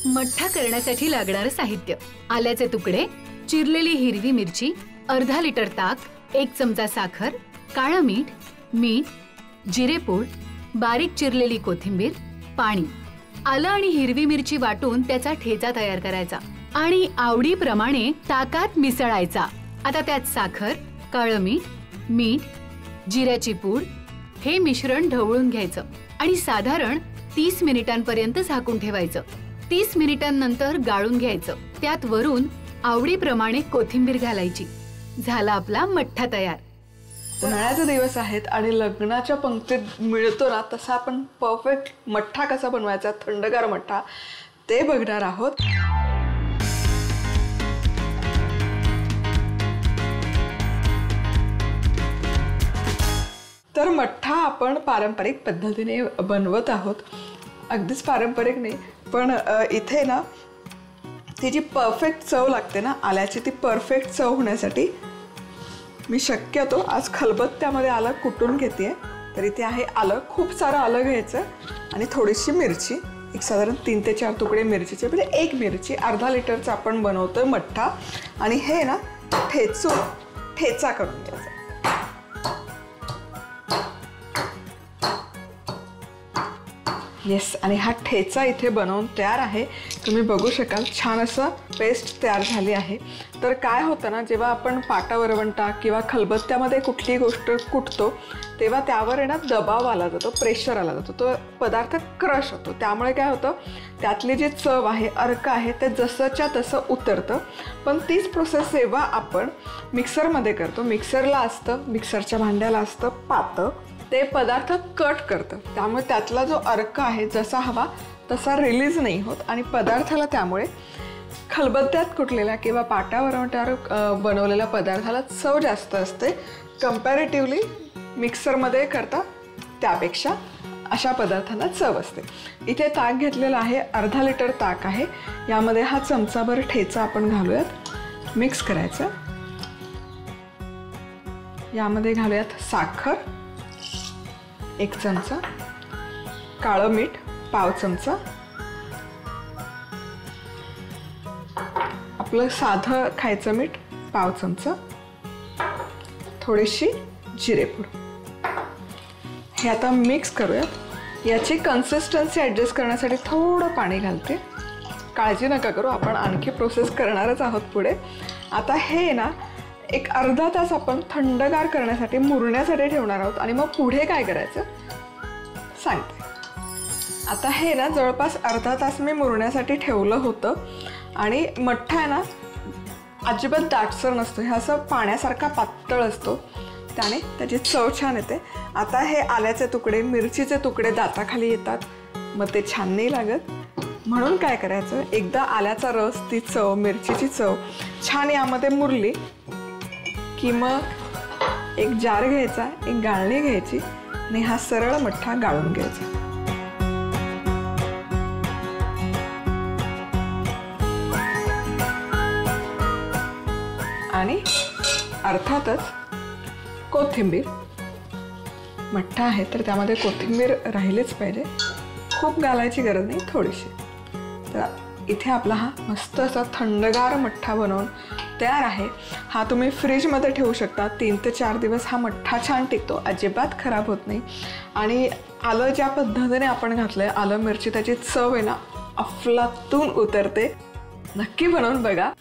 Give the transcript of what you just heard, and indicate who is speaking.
Speaker 1: मठ्ठा करण्यासाठी लागणारं साहित्य: आल्याचे तुकडे, चिरलेली हिरवी मिरची, अर्धा लिटर ताक, 1 चमचा साखर, काळं मीठ, मीठ, जिरेपूड, बारीक चिरलेली कोथिंबीर, पाणी. आलं आणि हिरवी मिरची वाटून त्याचा ठेचा तयार करायचा आणि आवडीप्रमाणे ताकात मिसळायचा. आता त्यात साखर, काळं मीठ, मीठ, जिऱ्याची पूड हे मिश्रण ढवळून घ्यायचं आणि साधारण 30 मिनिटांपर्यंत झाकून ठेवायचं. 30 मिनिटांनंतर गाळून घ्यायचं. त्यात वरून आवडीप्रमाणे कोथिंबीर घालायची. झाला आपला मठ्ठा तयार.
Speaker 2: उन्हाळ्याचे दिवस आहेत आणि लग्नाच्या पंक्तीत मिळतो ना तसा आपण परफेक्ट मठ्ठा कसा बनवायचा, थंडगार मठ्ठा, ते बघणार आहोत. तर मठ्ठा आपण पारंपरिक पद्धतीने बनवत आहोत. अगदीच पारंपरिक नाही, पण इथे ना ती जी परफेक्ट चव लागते ना आल्याची, ती परफेक्ट चव होण्यासाठी मी शक्यतो आज खलबत्त्यामध्ये आलं कुटून घेते. तर इथे आहे आलं, खूप सारं आलं घ्यायचं आणि थोडीशी मिरची, एक साधारण 3 ते 4 तुकडे मिरचीचे, म्हणजे 1 मिरची. अर्धा लिटरचा आपण बनवतोय मठ्ठा आणि हे ना ठेचून ठेचा करून घ्यायचा. येस, आणि हा ठेचा इथे बनवून तयार आहे. तुम्ही बघू शकाल छान असं पेस्ट तयार झाली आहे. तर काय होतं ना, जेव्हा आपण पाटा वरवंटा किंवा खलबत्त्यामध्ये कुठली गोष्ट कुटतो तेव्हा त्यावर आहे ना दबाव आला जातो, प्रेशर आला जातो, तो पदार्थ क्रश होतो. त्यामुळे काय होतं, त्यातली जी चव आहे, अर्क आहे, ते जसंच्या तसं उतरतं. पण तीच प्रोसेस जेव्हा आपण मिक्सरमध्ये करतो, मिक्सरला असतं, मिक्सरच्या भांड्याला असतं पातं, ते पदार्थ कट करतं. त्यामुळे त्यातला जो अर्क आहे जसा हवा तसा रिलीज नाही होत आणि पदार्थाला त्यामुळे खलबत्त्यात कुटलेल्या किंवा पाटावरवंट्यावर बनवलेल्या पदार्थाला चव जास्त असते कम्पॅरेटिव्हली मिक्सरमध्ये करता त्यापेक्षा. अशा पदार्थांना चव असते. इथे ताक घेतलेलं आहे, अर्धा लिटर ताक आहे. यामध्ये हा चमचाभर ठेचा आपण घालूयात, मिक्स करायचं. यामध्ये घालूयात साखर 1 चमचा, काळं मीठ पाव चमचा, आपलं साधं खायचं मीठ पाव चमचा, थोडीशी जिरेपूड. हे आता मिक्स करूयात. याची कन्सिस्टन्सी ॲडजस्ट करण्यासाठी थोडं पाणी घालते. काळजी नका करू, आपण आणखी प्रोसेस करणारच आहोत पुढे. आता हे ना एक अर्धा तास आपण थंडगार करण्यासाठी, मुरण्यासाठी ठेवणार आहोत आणि मग पुढे काय करायचं सांगते. आता हे ना जवळपास अर्धा तास मी मुरण्यासाठी ठेवलं होतं आणि मठ्ठा आहे ना अजिबात दाटसर नसतो, हे असं पाण्यासारखा पातळ असतो, त्याने त्याची चव छान येते. आता हे आल्याचे तुकडे, मिरचीचे तुकडे दाताखाली येतात, मग ते छान नाही लागत. म्हणून काय करायचं, एकदा आल्याचा रस, ती चव, मिरचीची चव छान यामध्ये मुरली की मग एक जार घ्यायचा, एक गाळणी घ्यायची आणि हा सरळ मठ्ठा गाळून घ्यायचा. आणि अर्थातच कोथिंबीर. मठ्ठा आहे तर त्यामध्ये कोथिंबीर राहिलीच पाहिजे, खूप घालायची गरज नाही, थोडीशी. तर इथे आपला हा मस्त असा थंडगार मठ्ठा बनवून तयार आहे. हा तुम्ही फ्रीजमध्ये ठेवू शकता. 3 ते 4 दिवस हा मठ्ठा छान टिकतो, अजिबात खराब होत नाही. आणि आलं ज्या पद्धतीने आपण घातलं आहे, आलं मिरची, त्याची चव आहे ना अफलातून उतरते. नक्की बनवून बघा.